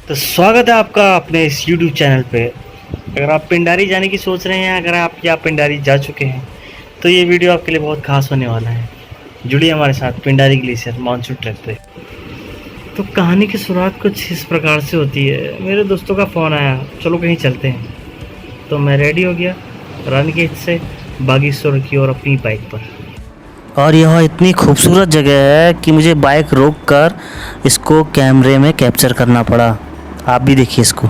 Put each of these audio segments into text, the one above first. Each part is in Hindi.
तो स्वागत है आपका अपने इस YouTube चैनल पे। अगर आप पिंडारी जाने की सोच रहे हैं, अगर आप या पिंडारी जा चुके हैं, तो ये वीडियो आपके लिए बहुत खास होने वाला है। जुड़िए हमारे साथ पिंडारी ग्लेशियर मानसून ट्रैक पे। तो कहानी की शुरुआत कुछ इस प्रकार से होती है। मेरे दोस्तों का फ़ोन आया, चलो कहीं चलते हैं। तो मैं रेडी हो गया, रानीखेत से बागेश्वर की ओर अपनी बाइक पर। और यह इतनी खूबसूरत जगह है कि मुझे बाइक रोक कर इसको कैमरे में कैप्चर करना पड़ा। आप भी देखिए इसको।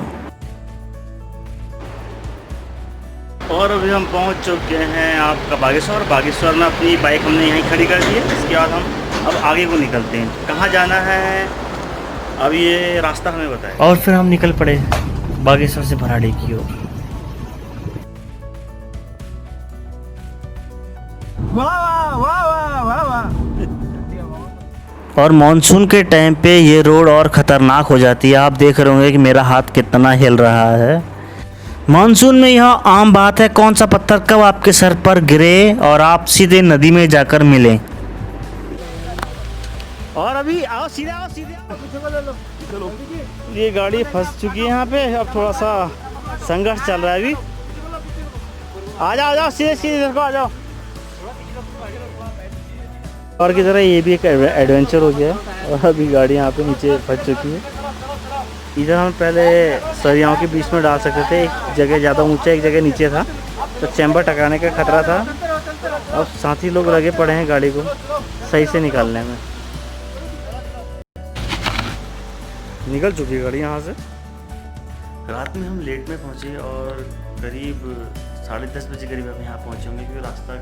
और अभी हम पहुंच चुके हैं आपका बागेश्वर में अपनी बाइक हमने यहीं खड़ी कर दी है। इसके बाद हम अब आगे को निकलते हैं। कहाँ जाना है अब ये रास्ता हमें बताएं। और फिर हम निकल पड़े बागेश्वर से भराड़ी की ओर। और मानसून के टाइम पे ये रोड और ख़तरनाक हो जाती है। आप देख रहे होंगे कि मेरा हाथ कितना हिल रहा है। मानसून में यह आम बात है, कौन सा पत्थर कब आपके सर पर गिरे और आप सीधे नदी में जाकर मिलें। और अभी आओ सीधे आओ चलो। ये गाड़ी फंस चुकी है यहाँ पे। अब थोड़ा सा संघर्ष चल रहा है। अभी आ जाओ सीधे इधर को आ जाओ। और की तरह ये भी एक एडवेंचर हो गया है। और अभी गाड़ी यहाँ पे नीचे फंस चुकी है। इधर हम पहले सरियाओं के बीच में डाल सकते थे। एक जगह ज़्यादा ऊंचा, एक जगह नीचे था, तो चैम्बर टकराने का खतरा था। और साथी लोग लगे पड़े हैं गाड़ी को सही से निकालने में। निकल चुकी है गाड़ी यहाँ से। रात में हम लेट में पहुँचे और करीब 10:30 बजे करीब हम यहाँ पहुँचे होंगे, क्योंकि रास्ता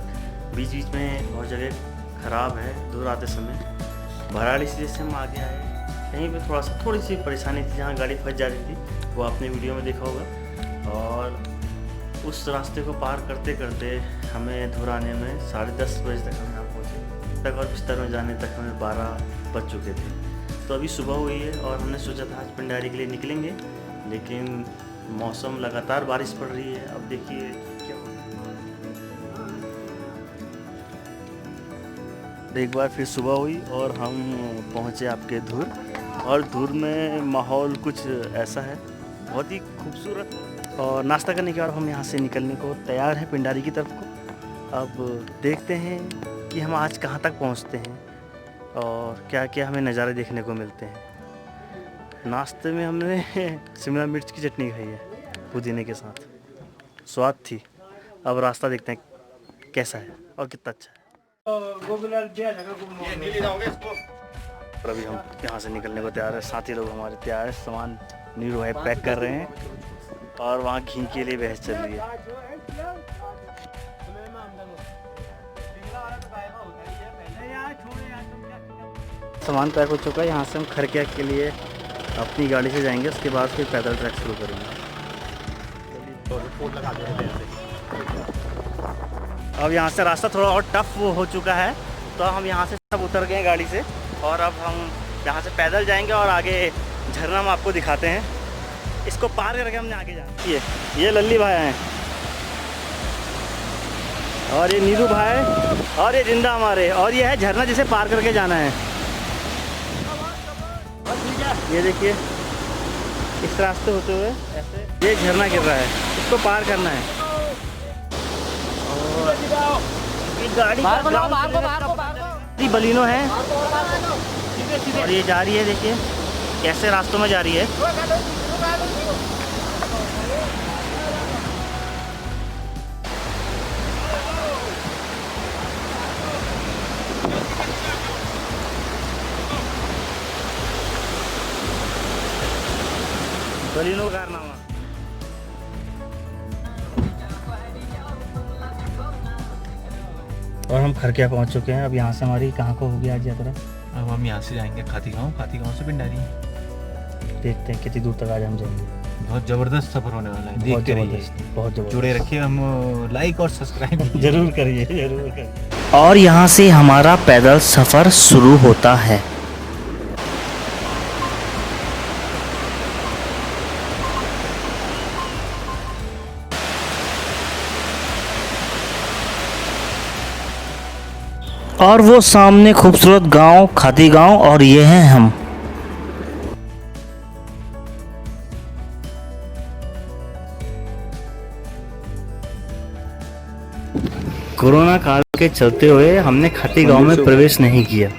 बीच बीच में बहुत जगह ख़राब है। दूर आते समय भराड़ी से जैसे हम आगे आए, कहीं पे थोड़ी सी परेशानी थी, जहाँ गाड़ी फंस जा रही थी, वो आपने वीडियो में देखा होगा। और उस रास्ते को पार करते करते हमें धुर आने में 10:30 बजे तक हम यहाँ पहुँचे तक, और बिस्तर में जाने तक हमें 12 बज चुके थे। तो अभी सुबह हुई है और हमने सोचा था आज पिंडारी के लिए निकलेंगे, लेकिन मौसम लगातार बारिश पड़ रही है। अब देखिए क्या होगा। एक बार फिर सुबह हुई और हम पहुँचे आपके धुर। और धुर में माहौल कुछ ऐसा है, बहुत ही खूबसूरत। और नाश्ता करने के बाद हम यहाँ से निकलने को तैयार हैं पिंडारी की तरफ को। अब देखते हैं कि हम आज कहाँ तक पहुँचते हैं और क्या क्या हमें नज़ारे देखने को मिलते हैं। नाश्ते में हमने शिमला मिर्च की चटनी खाई है पुदीने के साथ, स्वाद थी। अब रास्ता देखते हैं कैसा है और कितना अच्छा है। और अभी हम यहाँ से निकलने को तैयार है। साथी लोग हमारे तैयार है, सामान नीरू भाई पैक कर रहे हैं और वहाँ घी के लिए बहस चल रही है। सामान पैक हो चुका है। यहाँ से हम खरकिया के लिए अपनी गाड़ी से जाएंगे, उसके बाद फिर पैदल ट्रैक शुरू करेंगे। अब यहाँ से रास्ता थोड़ा और टफ हो चुका है, तो हम यहाँ से सब उतर गए गाड़ी से और अब हम यहाँ से पैदल जाएंगे और आगे झरना हम आपको दिखाते हैं। इसको पार करके हमने आगे जाना। ये लल्ली भाई हैं और ये नीरू भाई और ये जिंदा हमारे, और ये है झरना जिसे पार करके जाना है। ये देखिए इस रास्ते होते हुए ऐसे ये झरना गिर रहा है, इसको पार करना है। गाड़ी बलिनो है और ये जा रही है, देखिए कैसे रास्तों में जा रही है। बलिनो कारनामा। और हम खरकिया पहुंच चुके हैं। अब यहाँ से हमारी कहाँ को होगी आज यात्रा? अब हम यहाँ से जाएंगे खाती गाँव से पिंडारी। देखते हैं कितनी दूर तक आज हम जाएंगे। बहुत ज़बरदस्त सफ़र होने वाला है, बहुत ज़बरदस्त। जुड़े रखिए, हम लाइक और सब्सक्राइब जरूर करिए। और यहाँ से हमारा पैदल सफ़र शुरू होता है। और वो सामने खूबसूरत गांव खाती गांव, और ये हैं हम। कोरोना काल के चलते हुए हमने खाती गांव में प्रवेश नहीं किया।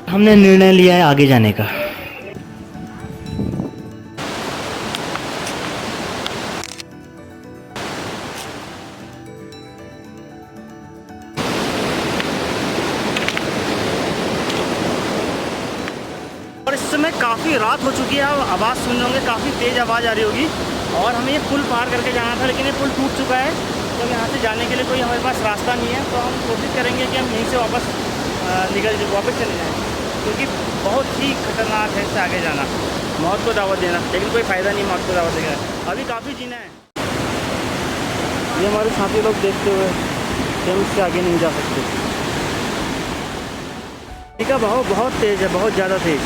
हमने निर्णय लिया है आगे जाने का। और इस समय काफ़ी रात हो चुकी है, आप आवाज़ सुन रहे होंगे, काफ़ी तेज़ आवाज़ आ रही होगी। और हमें ये पुल पार करके जाना था, लेकिन ये पुल टूट चुका है, तो यहाँ से जाने के लिए कोई हमारे पास रास्ता नहीं है। तो हम कोशिश करेंगे कि हम यहीं से वापस चले जाएँ, क्योंकि बहुत ही खतरनाक है इससे आगे जाना, मौत को दावत देना। लेकिन कोई फ़ायदा नहीं मौत को दावत देगा, अभी काफ़ी जीना है। ये हमारे साथी लोग देखते हुए कि हम इससे आगे नहीं जा सकते। पानी का बहाव बहुत तेज़ है, बहुत ज़्यादा तेज़।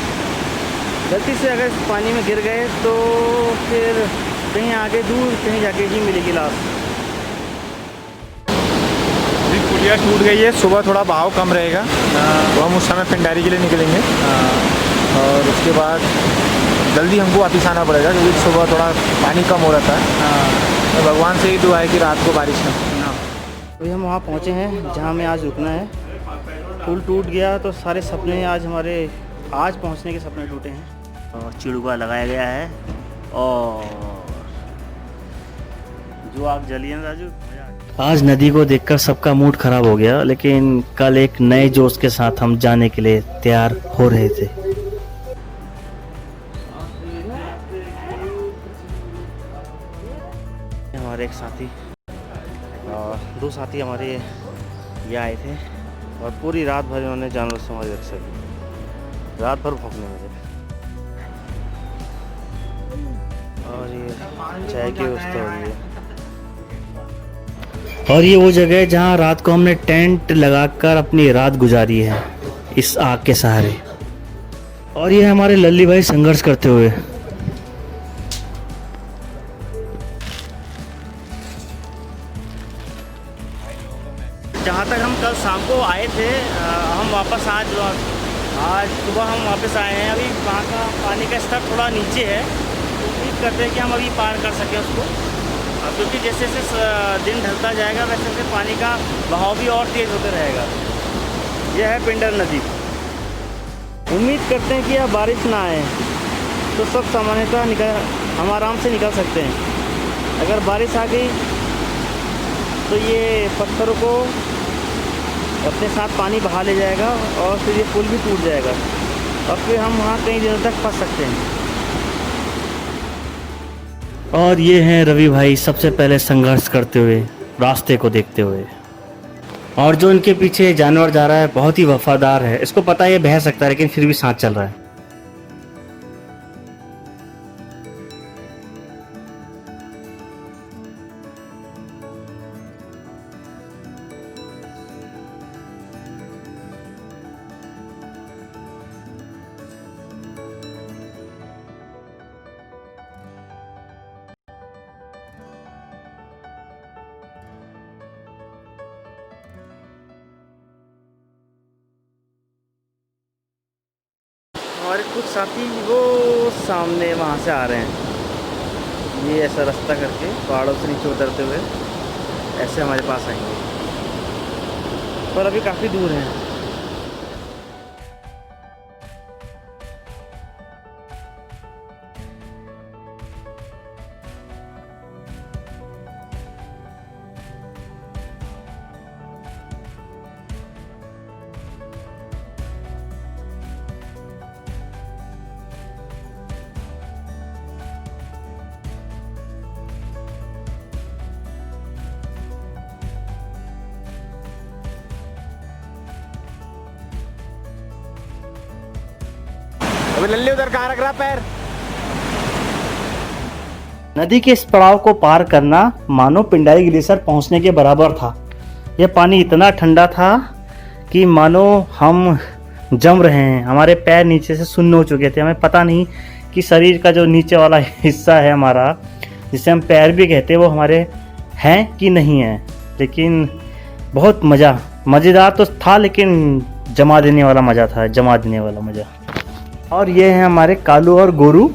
गलती से अगर पानी में गिर गए तो फिर कहीं आगे दूर कहीं जाके ही मिलेगी लाश। अभी पुलिया टूट गई है, सुबह थोड़ा बहाव कम रहेगा तो हम उस समय पिंडारी के लिए निकलेंगे। और उसके बाद जल्दी हमको वापस आना पड़ेगा, क्योंकि सुबह थोड़ा पानी कम हो रहा था। तो भगवान से ही दुआ है कि रात को बारिश ना। अभी हम वहाँ पहुँचे हैं जहाँ हमें आज रुकना है। पुल टूट गया तो सारे सपने आज पहुँचने के सपने टूटे हैं। और चिड़ुआ लगाया गया है और जो आग जली है राजू। आज नदी को देखकर सबका मूड खराब हो गया, लेकिन कल एक नए जोश के साथ हम जाने के लिए तैयार हो रहे थे। हमारे एक साथी और दो साथी हमारे ये आए थे और पूरी रात भर इन्होंने जानवर से हमारी रक्षा की, रात भर भौंकने में थे। और ये चाय की व्यवस्था हो रही है। और ये वो जगह है जहाँ रात को हमने टेंट लगाकर अपनी रात गुजारी है इस आग के सहारे। और ये हमारे लल्ली भाई संघर्ष करते हुए। जहाँ तक हम कल शाम को आए थे, हम वापस आज सुबह हम वापस आए हैं। अभी वहाँ का पानी का स्तर थोड़ा नीचे है, तो उम्मीद करते हैं कि हम अभी पार कर सकें उसको, क्योंकि जैसे जैसे दिन ढलता जाएगा वैसे वैसे पानी का बहाव भी और तेज़ होते रहेगा। यह है पिंडर नदी। उम्मीद करते हैं कि अब बारिश ना आए तो सब सामान्यतः हम आराम से निकल सकते हैं। अगर बारिश आ गई तो ये पत्थरों को अपने साथ पानी बहा ले जाएगा और फिर ये पुल भी टूट जाएगा और फिर हम वहाँ कई दिनों तक फंस सकते हैं। और ये हैं रवि भाई सबसे पहले संघर्ष करते हुए, रास्ते को देखते हुए। और जो इनके पीछे जानवर जा रहा है बहुत ही वफादार है। इसको पता है ये बह सकता है, लेकिन फिर भी साथ चल रहा है। हमारे कुछ साथी वो सामने वहाँ से आ रहे हैं, ये ऐसा रास्ता करके पहाड़ों से नीचे उतरते हुए ऐसे हमारे पास आएंगे, पर अभी काफ़ी दूर हैं। अबे लल्ली उधर कहाँ रख रहा पैर? नदी के इस पड़ाव को पार करना मानो पिंडारी ग्लेशियर पहुंचने के बराबर था। यह पानी इतना ठंडा था कि मानो हम जम रहे हैं। हमारे पैर नीचे से सुन्न हो चुके थे। हमें पता नहीं कि शरीर का जो नीचे वाला हिस्सा है हमारा, जिसे हम पैर भी कहते हैं, वो हमारे हैं कि नहीं है। लेकिन बहुत मज़ेदार तो था, लेकिन जमा देने वाला मज़ा था, जमा देने वाला मज़ा। और ये हैं हमारे कालू और गोरू,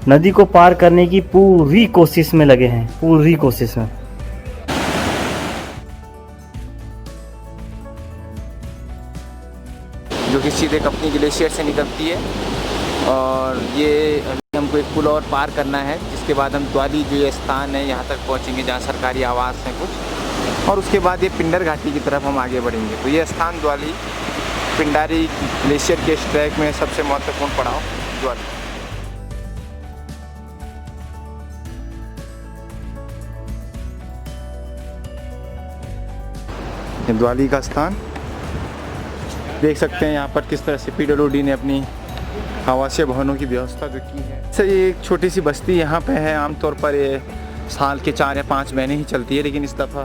नदी को पार करने की पूरी कोशिश में लगे हैं, पूरी कोशिश में। सीधे कपनी ग्लेशियर से निकलती है। और ये अभी हमको एक पुल और पार करना है, जिसके बाद हम द्वाली जो ये स्थान है यहाँ तक पहुँचेंगे जहाँ सरकारी आवास हैं कुछ, और उसके बाद ये पिंडर घाटी की तरफ हम आगे बढ़ेंगे। तो ये स्थान द्वाली पिंडारी ग्लेशियर के इस ट्रैक में सबसे महत्वपूर्ण पड़ाव द्वाली। द्वाली का स्थान देख सकते हैं, यहाँ पर किस तरह से PWD ने अपनी आवासीय भवनों की व्यवस्था जो की है। सर ये एक छोटी सी बस्ती यहाँ पे है। आमतौर पर ये साल के 4 या 5 महीने ही चलती है, लेकिन इस दफ़ा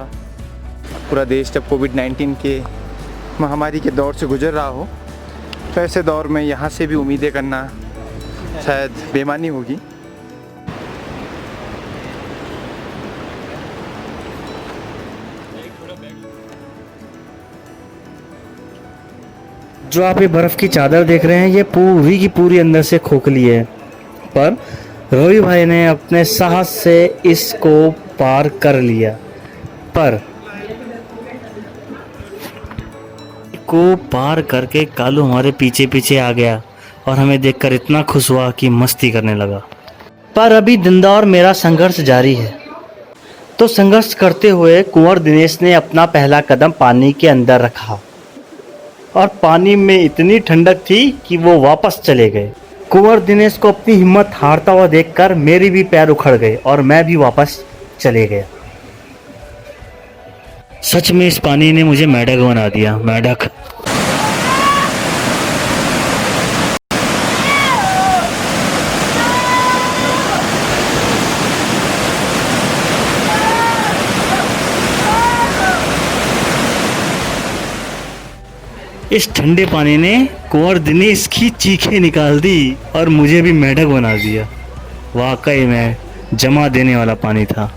पूरा देश जब कोविड-19 के महामारी के दौर से गुजर रहा हो, तो ऐसे दौर में यहाँ से भी उम्मीदें करना शायद बेमानी होगी। जो आप ये बर्फ़ की चादर देख रहे हैं, ये पूरी की पूरी अंदर से खोखली है, पर रवि भाई ने अपने साहस से इसको पार कर लिया। पर को पार करके कालू हमारे पीछे पीछे आ गया और हमें देखकर इतना खुश हुआ कि मस्ती करने लगा। पर अभी दिनदौर मेरा संघर्ष जारी है। तो संघर्ष करते हुए कुंवर दिनेश ने अपना पहला कदम पानी के अंदर रखा और पानी में इतनी ठंडक थी कि वो वापस चले गए। कुंवर दिनेश को अपनी हिम्मत हारता हुआ देखकर मेरे भी पैर उखड़ गए और मैं भी वापस चले गया। सच में इस पानी ने मुझे मेढक बना दिया, मेढक। इस ठंडे पानी ने कुंवर दिनेश की चीखें निकाल दी और मुझे भी मेढक बना दिया। वाकई में जमा देने वाला पानी था।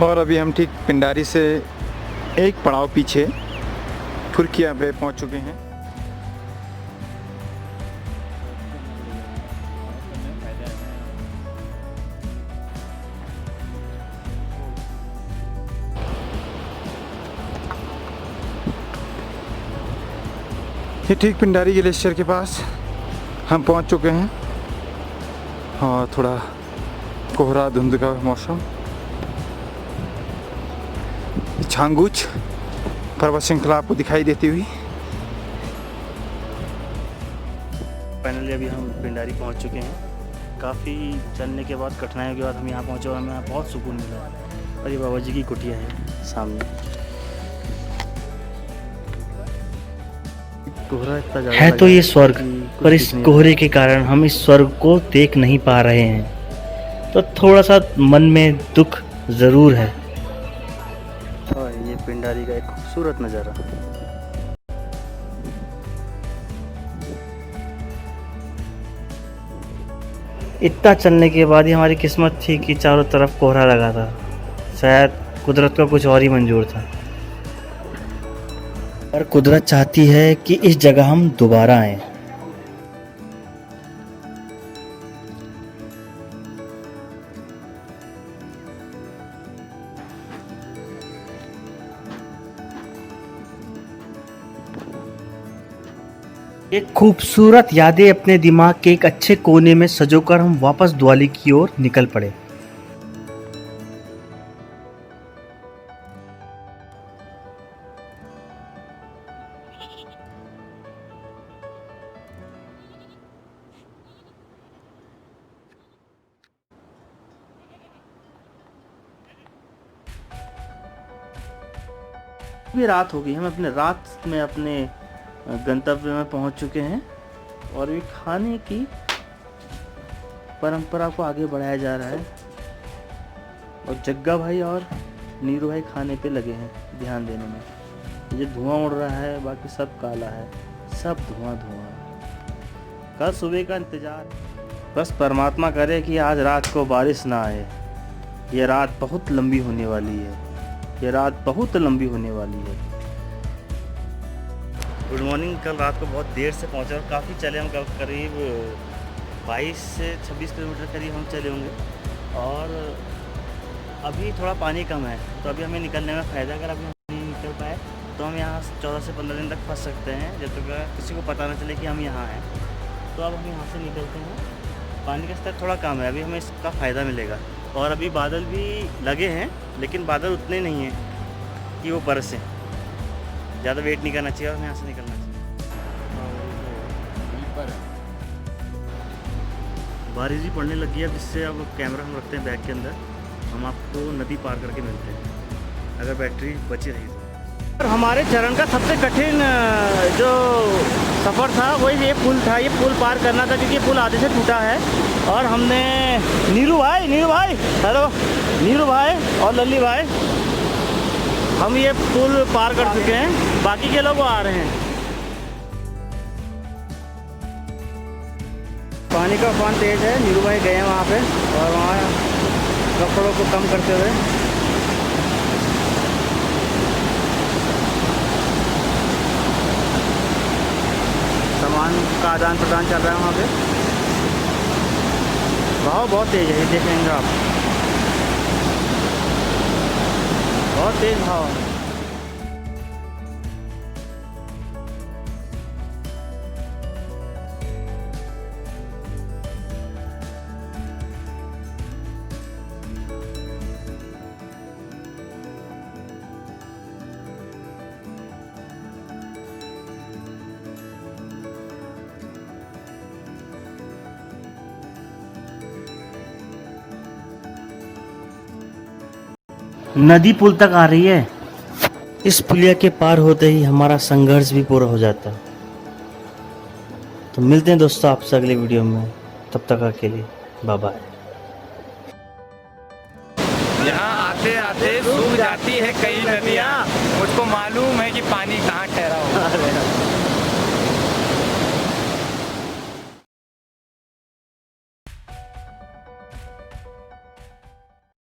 और अभी हम ठीक पिंडारी से एक पड़ाव पीछे ठुरकिया पे पहुंच चुके हैं। ये ठीक पिंडारी ग्लेशियर के पास हम पहुंच चुके हैं और थोड़ा कोहरा धुंध का मौसम। छांगुच पर्वत श्रृंखला आपको दिखाई देती हुई। फाइनली अभी हम पिंडारी पहुंच चुके हैं। काफ़ी चलने के बाद, कठिनाइयों के बाद हम यहाँ पहुँचे और हमें यहाँ बहुत सुकून मिला। और ये बाबा जी की कुटिया है सामने। कोहरा इतना ज़्यादा है तो ये स्वर्ग, पर इस कोहरे के कारण हम इस स्वर्ग को देख नहीं पा रहे हैं, तो थोड़ा सा मन में दुख ज़रूर है। और ये पिंडारी का एक खूबसूरत नज़ारा। इतना चलने के बाद ही हमारी किस्मत थी कि चारों तरफ कोहरा लगा था। शायद कुदरत का कुछ और ही मंजूर था। पर कुदरत चाहती है कि इस जगह हम दोबारा आएं। एक खूबसूरत यादें अपने दिमाग के एक अच्छे कोने में सजोकर हम वापस द्वाली की ओर निकल पड़े। अभी रात हो गई, हम अपने रात में अपने गंतव्य में पहुंच चुके हैं और ये खाने की परंपरा को आगे बढ़ाया जा रहा है। और जग्गा भाई और नीरू भाई खाने पे लगे हैं, ध्यान देने में। ये धुआं उड़ रहा है, बाकी सब काला है, सब धुआं धुआं। कल सुबह का इंतजार, बस परमात्मा करे कि आज रात को बारिश ना आए। ये रात बहुत लंबी होने वाली है, ये रात बहुत लंबी होने वाली है। Good morning. कल रात को बहुत देर से पहुंचे और काफ़ी चले हम, करीब 22 से 26 किलोमीटर करीब हम चले होंगे। और अभी थोड़ा पानी कम है, तो अभी हमें निकलने में फ़ायदा। अगर अभी हम नहीं निकल पाए तो हम यहाँ 14 से 15 दिन तक फंस सकते हैं, जब तक किसी को पता ना चले कि हम यहाँ हैं। तो अब हम यहाँ से निकलते हैं। पानी का स्तर थोड़ा कम है, अभी हमें इसका फ़ायदा मिलेगा। और अभी बादल भी लगे हैं, लेकिन बादल उतने नहीं हैं कि वो बरसें। ज़्यादा वेट नहीं करना चाहिए और हमें यहाँ से निकलना चाहिए। बारिश भी पड़ने लगी है, जिससे अब कैमरा हम रखते हैं बैग के अंदर। हम आपको नदी पार करके मिलते हैं, अगर बैटरी बची रही तो। हमारे चरण का सबसे कठिन जो सफ़र था वही ये पुल था। ये पुल पार करना था, क्योंकि पुल आधे से टूटा है। और हमने नीरू भाई हेलो, नीरू भाई और लल्ली भाई, हम ये पुल पार कर चुके हैं। बाकी के लोग आ रहे हैं। पानी का उफान तेज़ है। नीरू भाई गए हैं वहाँ पे, और वहाँ कपड़ों को कम करते हुए। सामान का आदान प्रदान चल रहा है वहाँ पे। बहाव बहुत तेज़ है, ये देखेंगे आप, बहुत तेज़ बहाव है। नदी पुल तक आ रही है। इस पुलिया के पार होते ही हमारा संघर्ष भी पूरा हो जाता है। तो मिलते हैं दोस्तों आपसे अगले वीडियो में, तब तक के लिए बाय बाय। यहाँ आते आते सूख जाती है कई नदियाँ, मुझको मालूम है कि पानी कहाँ ठहरा हो।